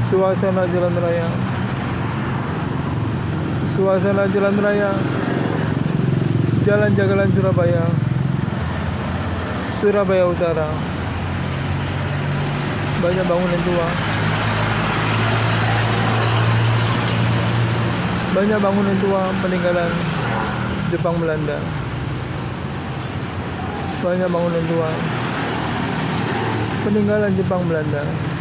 Suasana jalan raya. Suasana jalan raya. Jalan Jagalan Surabaya. Surabaya Utara. Banyak bangunan tua. Banyak bangunan tua peninggalan Jepang Belanda. Banyak bangunan tua peninggalan Jepang Belanda.